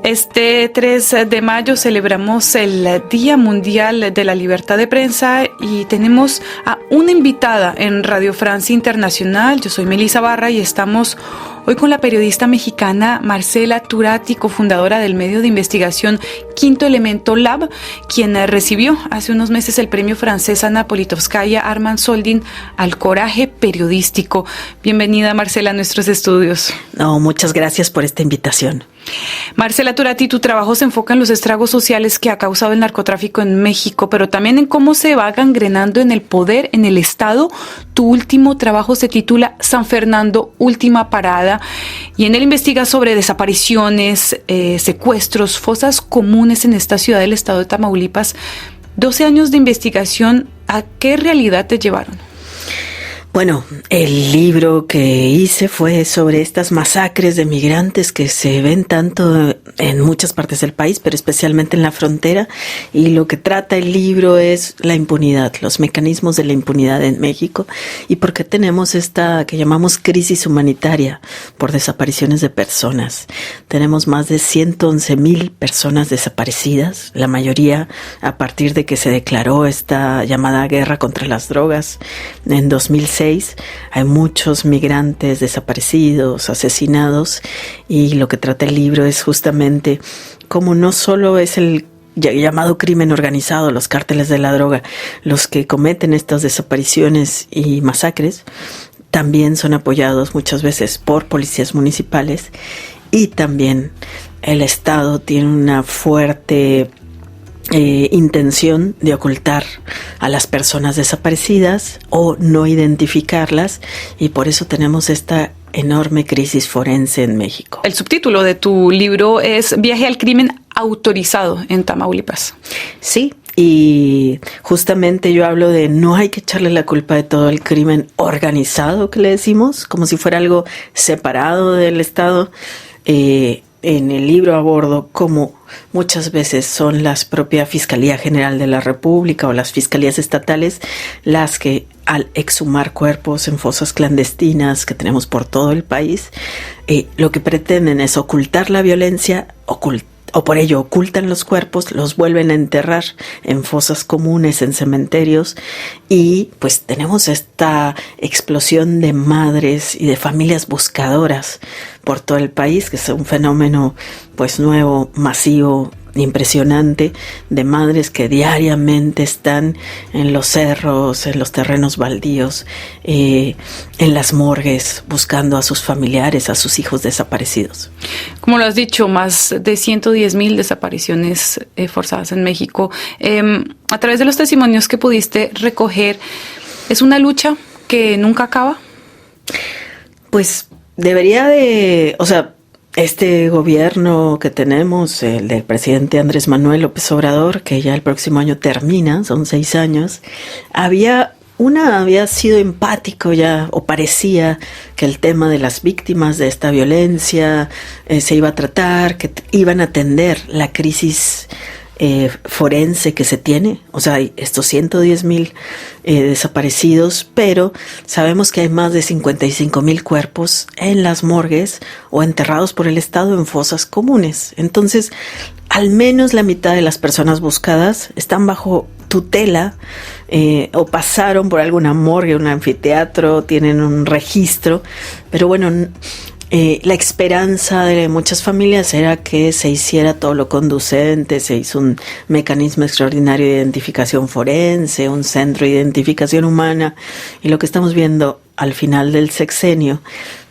Este 3 de mayo celebramos el Día Mundial de la Libertad de Prensa y tenemos a una invitada en Radio Francia Internacional. Yo soy Melissa Barra y estamos hoy con la periodista mexicana Marcela Turati, cofundadora del medio de investigación Quinto Elemento Lab, quien recibió hace unos meses el premio francés Anna Politkovskaya Armand Soldin al coraje periodístico. Bienvenida, Marcela, a nuestros estudios. No, muchas gracias por esta invitación. Marcela Turati, tu trabajo se enfoca en los estragos sociales que ha causado el narcotráfico en México, pero también en cómo se va gangrenando en el poder, en el Estado. Tu último trabajo se titula San Fernando, Última Parada, y en él investigas sobre desapariciones, secuestros, fosas comunes en esta ciudad del estado de Tamaulipas. 12 años de investigación, ¿a qué realidad te llevaron? Bueno, el libro que hice fue sobre estas masacres de migrantes que se ven tanto en muchas partes del país, pero especialmente en la frontera. Y lo que trata el libro es la impunidad, los mecanismos de la impunidad en México y por qué tenemos esta que llamamos crisis humanitaria por desapariciones de personas. Tenemos más de 111,000 personas desaparecidas, la mayoría a partir de que se declaró esta llamada guerra contra las drogas en 2006. Hay muchos migrantes desaparecidos, asesinados, y lo que trata el libro es justamente cómo no solo es el llamado crimen organizado, los cárteles de la droga, los que cometen estas desapariciones y masacres, también son apoyados muchas veces por policías municipales, y también el Estado tiene una fuerte intención de ocultar a las personas desaparecidas o no identificarlas, y por eso tenemos esta enorme crisis forense en México. El subtítulo de tu libro es Viaje al crimen autorizado en Tamaulipas. Sí, y justamente yo hablo de no hay que echarle la culpa de todo el crimen organizado que le decimos, como si fuera algo separado del Estado. En el libro abordo cómo muchas veces son las propia Fiscalía General de la República o las fiscalías estatales las que, al exhumar cuerpos en fosas clandestinas que tenemos por todo el país, lo que pretenden es ocultar la violencia, o por ello ocultan los cuerpos, los vuelven a enterrar en fosas comunes, en cementerios, y pues tenemos esta explosión de madres y de familias buscadoras por todo el país, que es un fenómeno pues nuevo, masivo, impresionante, de madres que diariamente están en los cerros, en los terrenos baldíos, en las morgues, buscando a sus familiares, a sus hijos desaparecidos. Como lo has dicho, más de 110,000 desapariciones forzadas en México. A través de los testimonios que pudiste recoger, ¿es una lucha que nunca acaba? Pues debería de, este gobierno que tenemos, el del presidente Andrés Manuel López Obrador, que ya el próximo año termina, son 6 años, había sido empático ya, o parecía que el tema de las víctimas de esta violencia se iba a tratar, que iban a atender la crisis forense que se tiene, estos 110,000 desaparecidos, pero sabemos que hay más de 55,000 cuerpos en las morgues o enterrados por el Estado en fosas comunes. Entonces, al menos la mitad de las personas buscadas están bajo tutela o pasaron por alguna morgue, un anfiteatro, tienen un registro, pero bueno, la esperanza de muchas familias era que se hiciera todo lo conducente, se hizo un mecanismo extraordinario de identificación forense, un centro de identificación humana, y lo que estamos viendo al final del sexenio,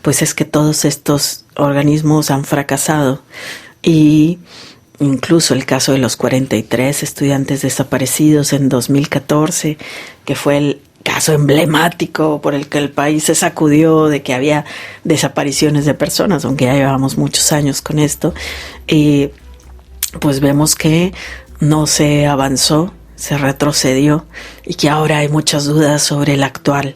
pues es que todos estos organismos han fracasado, y incluso el caso de los 43 estudiantes desaparecidos en 2014, que fue el caso emblemático por el que el país se sacudió de que había desapariciones de personas, aunque ya llevábamos muchos años con esto, pues vemos que no se avanzó, se retrocedió, y que ahora hay muchas dudas sobre el actuar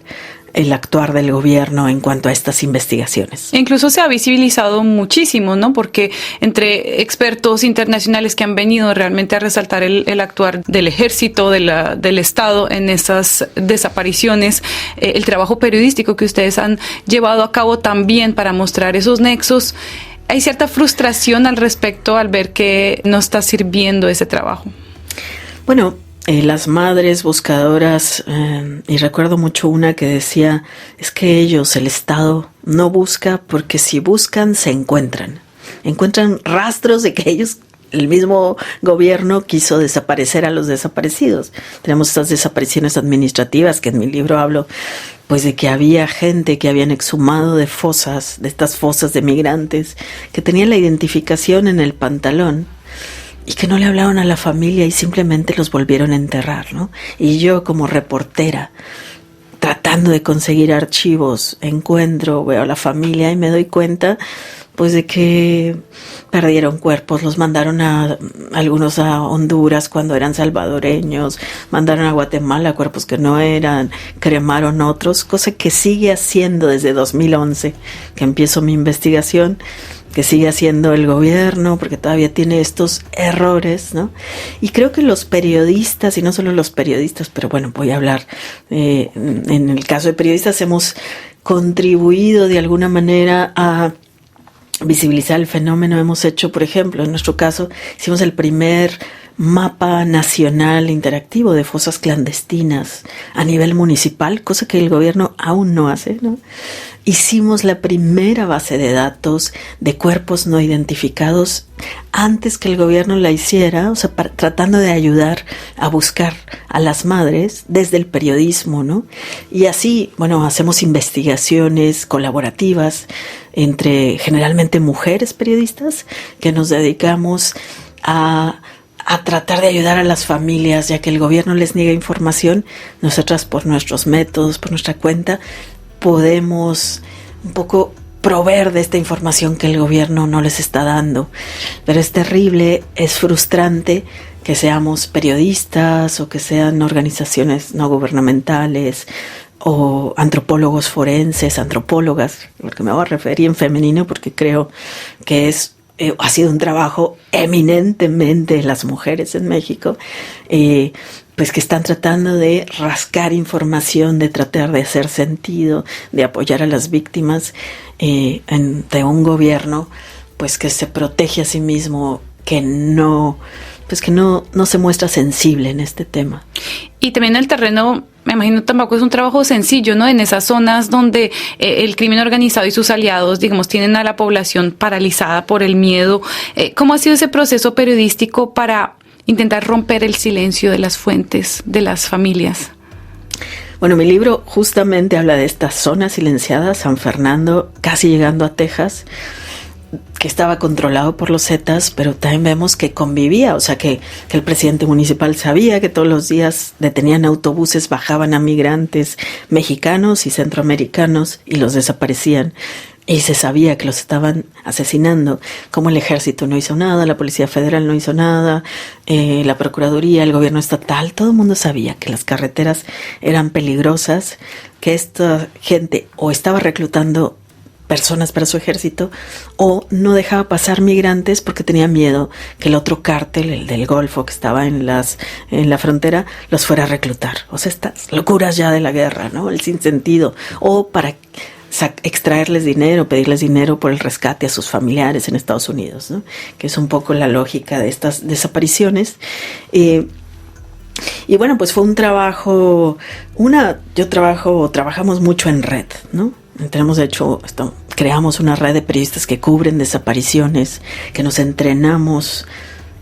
del gobierno en cuanto a estas investigaciones. Incluso se ha visibilizado muchísimo, ¿no? Porque entre expertos internacionales que han venido realmente a resaltar el actuar del ejército, del Estado en esas desapariciones, el trabajo periodístico que ustedes han llevado a cabo también para mostrar esos nexos, hay cierta frustración al respecto al ver que no está sirviendo ese trabajo. Bueno, las madres buscadoras, y recuerdo mucho una que decía, es que ellos, el Estado, no busca porque si buscan, se encuentran rastros de que ellos, el mismo gobierno, quiso desaparecer a los desaparecidos. Tenemos estas desapariciones administrativas que en mi libro hablo, pues de que había gente que habían exhumado de estas fosas de migrantes, que tenían la identificación en el pantalón, y que no le hablaron a la familia y simplemente los volvieron a enterrar, ¿no? Y yo, como reportera, tratando de conseguir archivos, veo a la familia y me doy cuenta, pues, de que perdieron cuerpos, los mandaron algunos a Honduras cuando eran salvadoreños, mandaron a Guatemala cuerpos que no eran, cremaron otros, cosa que sigue haciendo desde 2011, que empiezo mi investigación, que sigue haciendo el gobierno, porque todavía tiene estos errores, ¿no? Y creo que los periodistas, y no solo los periodistas, pero bueno, voy a hablar, en el caso de periodistas hemos contribuido de alguna manera a visibilizar el fenómeno. Hemos hecho, por ejemplo, en nuestro caso, hicimos el primer mapa nacional interactivo de fosas clandestinas a nivel municipal, cosa que el gobierno aún no hace, ¿no? Hicimos la primera base de datos de cuerpos no identificados antes que el gobierno la hiciera, o sea, tratando de ayudar a buscar a las madres desde el periodismo, ¿no? Y así, bueno, hacemos investigaciones colaborativas entre generalmente mujeres periodistas que nos dedicamos a tratar de ayudar a las familias, ya que el gobierno les niega información. Nosotras, por nuestros métodos, por nuestra cuenta, podemos un poco proveer de esta información que el gobierno no les está dando. Pero es terrible, es frustrante que seamos periodistas o que sean organizaciones no gubernamentales o antropólogos forenses, antropólogas, porque me voy a referir en femenino porque creo que ha sido un trabajo eminentemente de las mujeres en México, pues que están tratando de rascar información, de tratar de hacer sentido, de apoyar a las víctimas de un gobierno pues que se protege a sí mismo, que no se muestra sensible en este tema. Y también el terreno, me imagino, tampoco es un trabajo sencillo, ¿no? En esas zonas donde el crimen organizado y sus aliados, digamos, tienen a la población paralizada por el miedo. ¿Cómo ha sido ese proceso periodístico para intentar romper el silencio de las fuentes, de las familias? Bueno, mi libro justamente habla de esta zona silenciada, San Fernando, casi llegando a Texas, que estaba controlado por los Zetas, pero también vemos que convivía, o sea que el presidente municipal sabía que todos los días detenían autobuses, bajaban a migrantes mexicanos y centroamericanos y los desaparecían. Y se sabía que los estaban asesinando, como el ejército no hizo nada, la Policía Federal no hizo nada, la Procuraduría, el gobierno estatal, todo el mundo sabía que las carreteras eran peligrosas, que esta gente o estaba reclutando personas para su ejército o no dejaba pasar migrantes porque tenía miedo que el otro cártel, el del Golfo que estaba en la frontera, los fuera a reclutar. O sea, estas locuras ya de la guerra, ¿no? El sinsentido. O para extraerles dinero, pedirles dinero por el rescate a sus familiares en Estados Unidos, ¿no? Que es un poco la lógica de estas desapariciones. Y bueno, pues fue un trabajo, trabajamos mucho en red, ¿no? Tenemos, de hecho, creamos una red de periodistas que cubren desapariciones, que nos entrenamos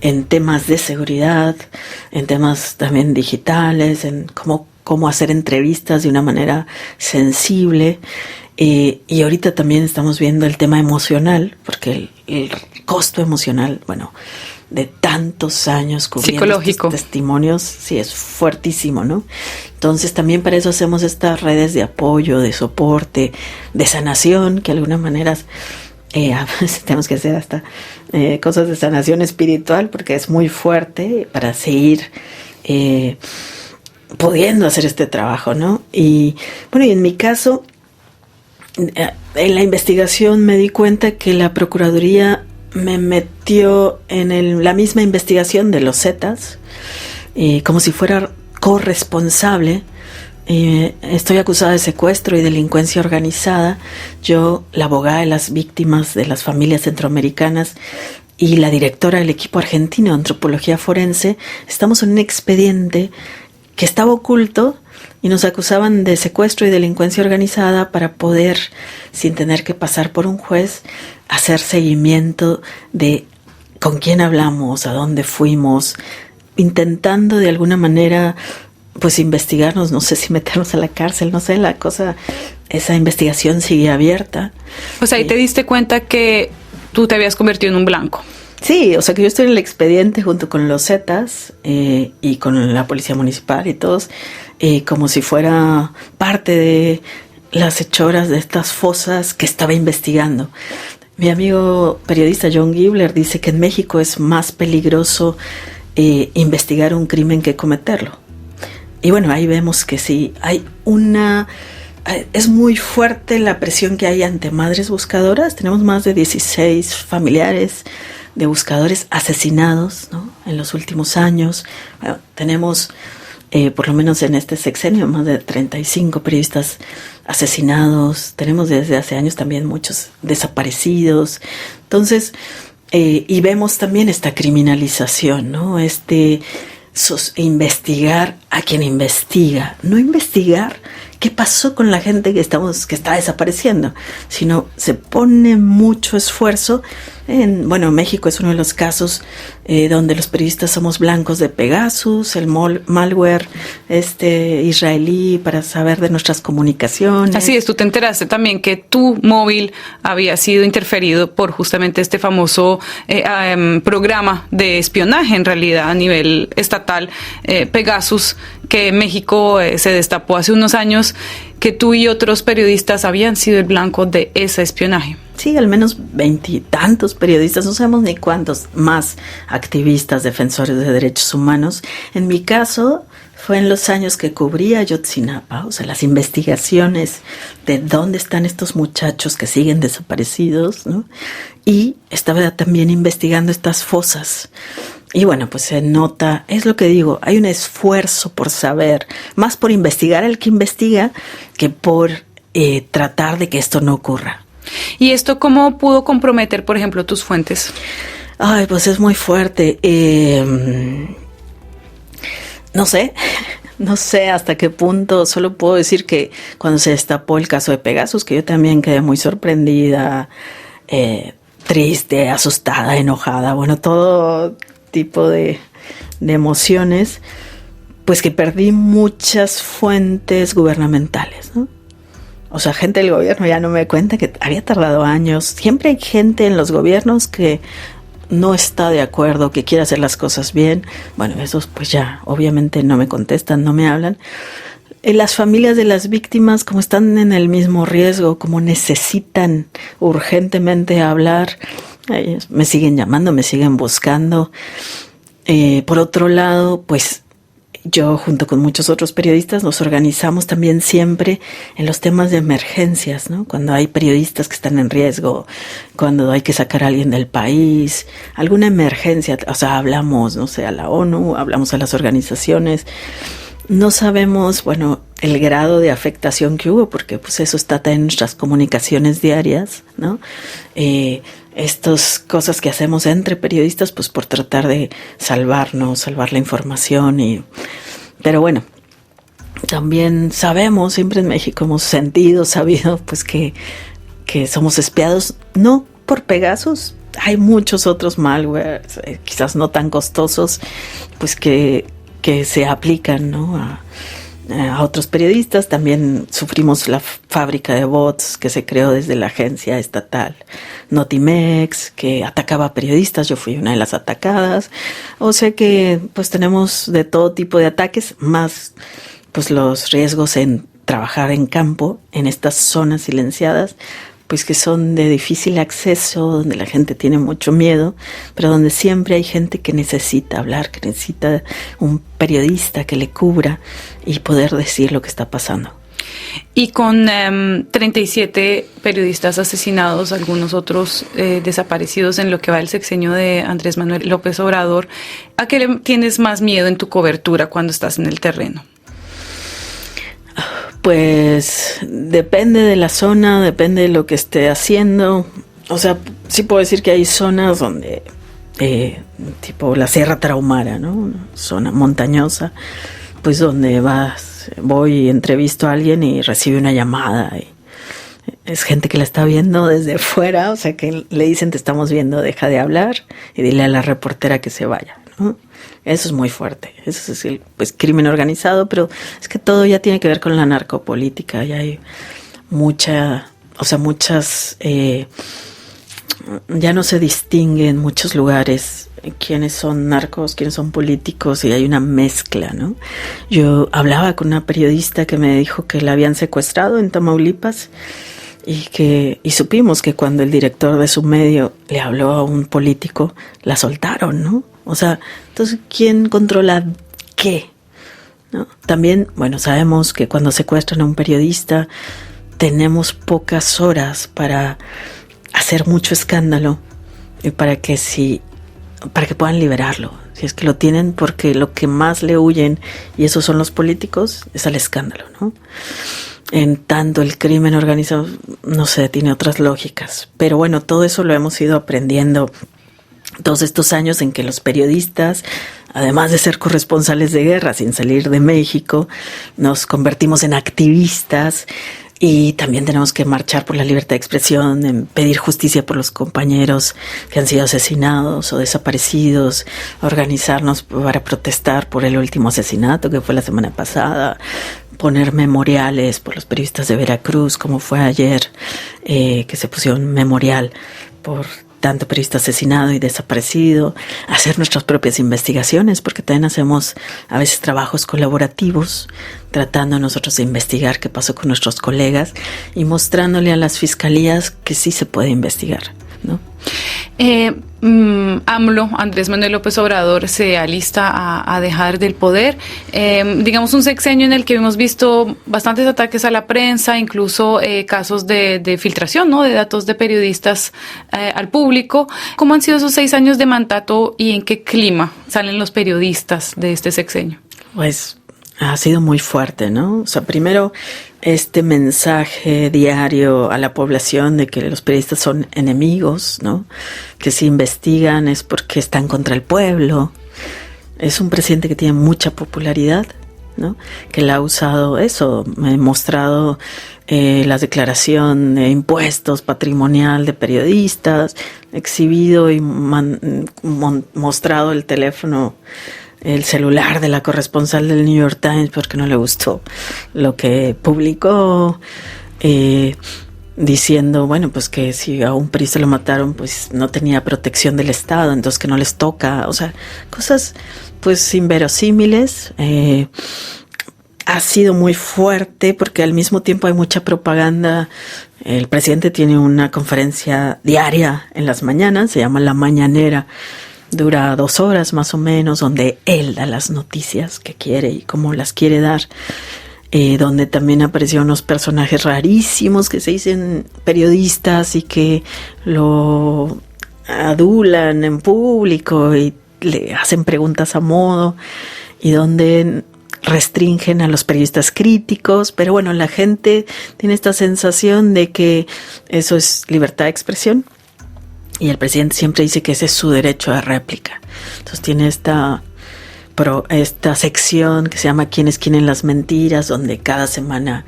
en temas de seguridad, en temas también digitales, en cómo hacer entrevistas de una manera sensible. Y ahorita también estamos viendo el tema emocional, porque el costo emocional, bueno, de tantos años cubriendo estos testimonios, sí, es fuertísimo, ¿no? Entonces también para eso hacemos estas redes de apoyo, de soporte, de sanación, que de alguna manera a veces tenemos que hacer hasta cosas de sanación espiritual, porque es muy fuerte para seguir pudiendo hacer este trabajo, ¿no? Y bueno, y en mi caso, en la investigación me di cuenta que la Procuraduría me metió en la misma investigación de los Zetas, como si fuera corresponsable, Estoy acusada de secuestro y delincuencia organizada. Yo, la abogada de las víctimas de las familias centroamericanas y la directora del equipo argentino de antropología forense, estamos en un expediente que estaba oculto y nos acusaban de secuestro y delincuencia organizada para poder, sin tener que pasar por un juez, hacer seguimiento de con quién hablamos, a dónde fuimos, intentando de alguna manera pues investigarnos, no sé si meternos a la cárcel, no sé, la cosa, esa investigación sigue abierta. O sea, ahí te diste cuenta que tú te habías convertido en un blanco. Sí, o sea que yo estoy en el expediente junto con los Zetas y con la policía municipal y todos, como si fuera parte de las hechoras de estas fosas que estaba investigando. Mi amigo periodista John Gibler dice que en México es más peligroso investigar un crimen que cometerlo. Y bueno, ahí vemos que sí, es muy fuerte la presión que hay ante madres buscadoras. Tenemos más de 16 familiares de buscadores asesinados, ¿no?, en los últimos años. Bueno, tenemos, por lo menos en este sexenio, más de 35 periodistas asesinados. Tenemos desde hace años también muchos desaparecidos. Entonces, y vemos también esta criminalización, ¿no? Investigar a quien investiga, no investigar qué pasó con la gente que está desapareciendo, sino se pone mucho esfuerzo bueno, México es uno de los casos donde los periodistas somos blancos de Pegasus, el malware israelí para saber de nuestras comunicaciones. Así es, tú te enteraste también que tu móvil había sido interferido por justamente este famoso programa de espionaje en realidad a nivel estatal, Pegasus, que en México se destapó hace unos años, que tú y otros periodistas habían sido el blanco de ese espionaje. Sí, al menos 20 y tantos periodistas, no sabemos ni cuántos más activistas, defensores de derechos humanos. En mi caso, fue en los años que cubría Ayotzinapa, o sea, las investigaciones de dónde están estos muchachos que siguen desaparecidos, ¿no? Y estaba también investigando estas fosas. Y bueno, pues se nota, es lo que digo, hay un esfuerzo por saber, más por investigar al que investiga que por tratar de que esto no ocurra. ¿Y esto cómo pudo comprometer, por ejemplo, tus fuentes? Ay, pues es muy fuerte. No sé hasta qué punto. Solo puedo decir que cuando se destapó el caso de Pegasus, que yo también quedé muy sorprendida, triste, asustada, enojada, bueno, todo tipo de emociones, pues que perdí muchas fuentes gubernamentales, ¿no? O sea, gente del gobierno ya no me cuenta que había tardado años. Siempre hay gente en los gobiernos que no está de acuerdo, que quiere hacer las cosas bien. Bueno, esos pues ya obviamente no me contestan, no me hablan. Las familias de las víctimas, como están en el mismo riesgo, como necesitan urgentemente hablar, ellos me siguen llamando, me siguen buscando. Por otro lado, pues yo junto con muchos otros periodistas nos organizamos también siempre en los temas de emergencias, ¿no? Cuando hay periodistas que están en riesgo, cuando hay que sacar a alguien del país, alguna emergencia, o sea, hablamos, no sé, a la ONU, hablamos a las organizaciones. No sabemos, bueno, el grado de afectación que hubo, porque pues eso está en nuestras comunicaciones diarias, ¿no? Estas cosas que hacemos entre periodistas, pues por tratar de salvar la información. Pero bueno, también sabemos, siempre en México hemos sabido, pues que somos espiados, no por Pegasus. Hay muchos otros malware, quizás no tan costosos, pues que se aplican, ¿no?, a otros periodistas. También sufrimos la fábrica de bots que se creó desde la agencia estatal Notimex, que atacaba a periodistas. Yo fui una de las atacadas. O sea que pues tenemos de todo tipo de ataques, más pues los riesgos en trabajar en campo, en estas zonas silenciadas, pues que son de difícil acceso, donde la gente tiene mucho miedo, pero donde siempre hay gente que necesita hablar, que necesita un periodista que le cubra y poder decir lo que está pasando. Y con 37 periodistas asesinados, algunos otros desaparecidos en lo que va el sexenio de Andrés Manuel López Obrador, ¿a qué le tienes más miedo en tu cobertura cuando estás en el terreno? Pues depende de la zona, depende de lo que esté haciendo. O sea, sí puedo decir que hay zonas donde, tipo la Sierra Tarahumara, ¿no? Una zona montañosa, pues donde voy y entrevisto a alguien y recibe una llamada. Y es gente que la está viendo desde fuera, o sea que le dicen te estamos viendo, deja de hablar y dile a la reportera que se vaya, ¿no? Eso es muy fuerte, eso es el crimen organizado, pero es que todo ya tiene que ver con la narcopolítica, ya hay muchas, ya no se distingue en muchos lugares quiénes son narcos, quiénes son políticos, y hay una mezcla, ¿no? Yo hablaba con una periodista que me dijo que la habían secuestrado en Tamaulipas y supimos que cuando el director de su medio le habló a un político, la soltaron, ¿no? O sea, entonces, ¿quién controla qué? ¿No? También, bueno, sabemos que cuando secuestran a un periodista tenemos pocas horas para hacer mucho escándalo y para que puedan liberarlo, si es que lo tienen, porque lo que más le huyen, y esos son los políticos, es al escándalo, ¿no? En tanto el crimen organizado, no sé, tiene otras lógicas, pero bueno, todo eso lo hemos ido aprendiendo todos estos años en que los periodistas, además de ser corresponsales de guerra sin salir de México, nos convertimos en activistas. Y también tenemos que marchar por la libertad de expresión, en pedir justicia por los compañeros que han sido asesinados o desaparecidos, organizarnos para protestar por el último asesinato que fue la semana pasada, poner memoriales por los periodistas de Veracruz, como fue ayer, que se pusieron un memorial por tanto periodista asesinado y desaparecido, hacer nuestras propias investigaciones, porque también hacemos a veces trabajos colaborativos, tratando nosotros de investigar qué pasó con nuestros colegas y mostrándole a las fiscalías que sí se puede investigar, ¿no? AMLO, Andrés Manuel López Obrador, se alista a dejar del poder. Digamos un sexenio en el que hemos visto bastantes ataques a la prensa, incluso casos de filtración, ¿no?, de datos de periodistas al público. ¿Cómo han sido esos 6 años de mandato y en qué clima salen los periodistas de este sexenio? Pues ha sido muy fuerte, ¿no? O sea, primero este mensaje diario a la población de que los periodistas son enemigos, ¿no? Que si investigan es porque están contra el pueblo. Es un presidente que tiene mucha popularidad, ¿no? Que la ha usado eso, me he mostrado la declaración de impuestos patrimonial de periodistas, exhibido y mostrado el teléfono, el celular de la corresponsal del New York Times porque no le gustó lo que publicó, diciendo, bueno, pues que si a un periodista lo mataron, pues no tenía protección del Estado, entonces que no les toca, o sea, cosas pues inverosímiles. Ha sido muy fuerte porque al mismo tiempo hay mucha propaganda. El presidente tiene una conferencia diaria en las mañanas, se llama La Mañanera. Dura 2 horas más o menos, donde él da las noticias que quiere y cómo las quiere dar, donde también aparecieron unos personajes rarísimos que se dicen periodistas y que lo adulan en público y le hacen preguntas a modo, y donde restringen a los periodistas críticos, pero bueno, la gente tiene esta sensación de que eso es libertad de expresión. Y el presidente siempre dice que ese es su derecho de réplica. Entonces tiene esta sección que se llama ¿Quiénes quieren las mentiras?, donde cada semana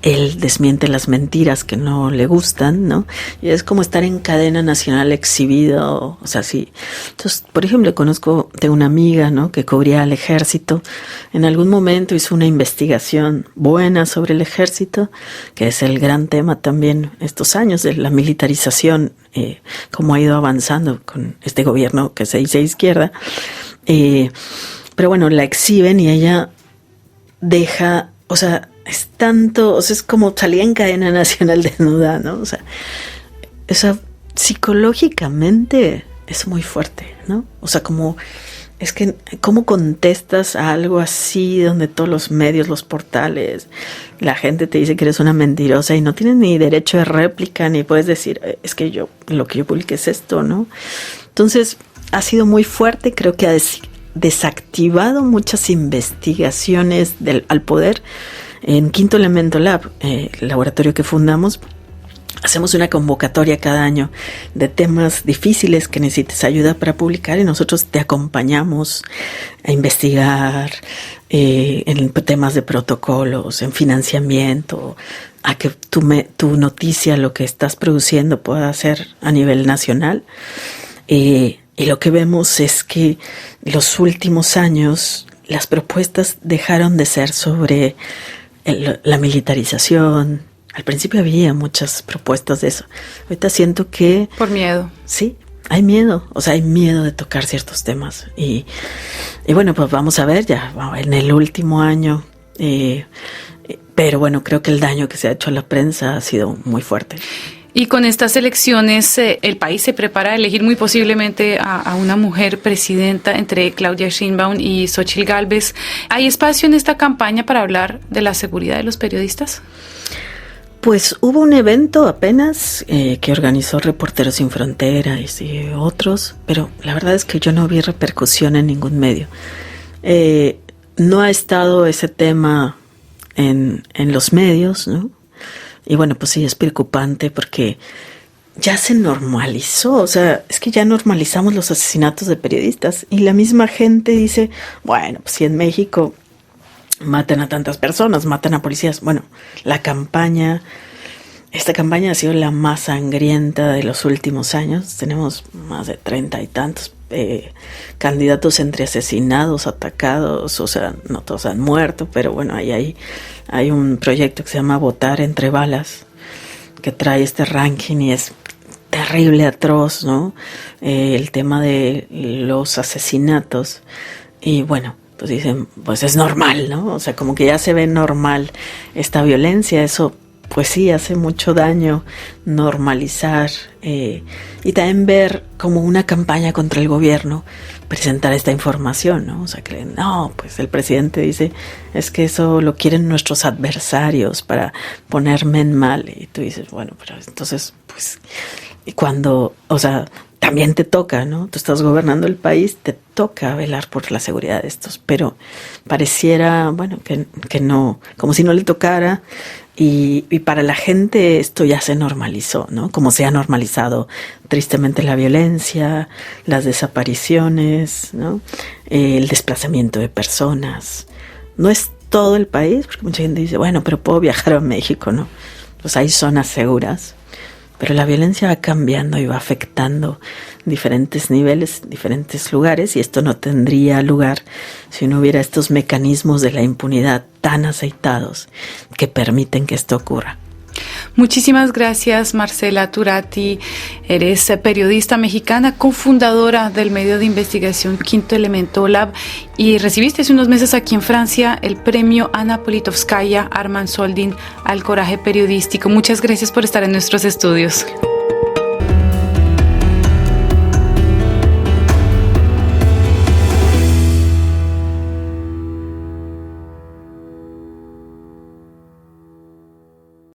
él desmiente las mentiras que no le gustan, ¿no? Y es como estar en cadena nacional exhibido, o sea, sí. Entonces, por ejemplo, tengo una amiga, ¿no?, que cubría al ejército. En algún momento hizo una investigación buena sobre el ejército, que es el gran tema también estos años de la militarización, cómo ha ido avanzando con este gobierno que se dice izquierda. Pero bueno, la exhiben y ella deja, o sea, es tanto, o sea, es como salía en cadena nacional desnuda, ¿no? O sea, psicológicamente es muy fuerte, ¿no? O sea, como, es que, ¿cómo contestas a algo así donde todos los medios, los portales, la gente te dice que eres una mentirosa y no tienes ni derecho de réplica, ni puedes decir, es que lo que yo publiqué es esto, ¿no? Entonces, ha sido muy fuerte, creo que desactivado muchas investigaciones al poder. En Quinto Elemento Lab, el laboratorio que fundamos, hacemos una convocatoria cada año de temas difíciles que necesites ayuda para publicar y nosotros te acompañamos a investigar en temas de protocolos, en financiamiento, a que tu noticia, lo que estás produciendo, pueda ser a nivel nacional. Y lo que vemos es que los últimos años las propuestas dejaron de ser sobre la militarización. Al principio había muchas propuestas de eso. Ahorita siento que... Por miedo. Sí, hay miedo. O sea, hay miedo de tocar ciertos temas. Y bueno, pues vamos a ver ya en el último año. Pero bueno, creo que el daño que se ha hecho a la prensa ha sido muy fuerte. Y con estas elecciones, el país se prepara a elegir muy posiblemente a una mujer presidenta entre Claudia Sheinbaum y Xóchitl Gálvez. ¿Hay espacio en esta campaña para hablar de la seguridad de los periodistas? Pues hubo un evento apenas que organizó Reporteros Sin Fronteras y otros, pero la verdad es que yo no vi repercusión en ningún medio. No ha estado ese tema en los medios, ¿no? Y bueno, pues sí, es preocupante porque ya se normalizó, o sea, es que ya normalizamos los asesinatos de periodistas y la misma gente dice, bueno, pues si en México matan a tantas personas, matan a policías, bueno, esta campaña ha sido la más sangrienta de los últimos años, tenemos más de 30 y tantos candidatos entre asesinados, atacados, o sea, no todos han muerto, pero bueno, hay un proyecto que se llama Votar entre Balas, que trae este ranking y es terrible, atroz, ¿no? El tema de los asesinatos. Y bueno, pues dicen, pues es normal, ¿no? O sea, como que ya se ve normal esta violencia, eso pues sí, hace mucho daño normalizar y también ver como una campaña contra el gobierno presentar esta información, ¿no? O sea, que no, pues el presidente dice, es que eso lo quieren nuestros adversarios para ponerme en mal. Y tú dices, bueno, pero entonces, pues, cuando, o sea, también te toca, ¿no? Tú estás gobernando el país, te toca velar por la seguridad de estos, pero pareciera, bueno, que no, como si no le tocara. Y para la gente esto ya se normalizó, ¿no? Como se ha normalizado tristemente la violencia, las desapariciones, ¿no? El desplazamiento de personas. No es todo el país, porque mucha gente dice, bueno, pero puedo viajar a México, ¿no? Pues hay zonas seguras. Pero la violencia va cambiando y va afectando diferentes niveles, diferentes lugares, y esto no tendría lugar si no hubiera estos mecanismos de la impunidad tan aceitados que permiten que esto ocurra. Muchísimas gracias, Marcela Turati. Eres periodista mexicana, cofundadora del medio de investigación Quinto Elemento Lab, y recibiste hace unos meses aquí en Francia el premio Anna Politkovskaya Armand Soldin al coraje periodístico. Muchas gracias por estar en nuestros estudios.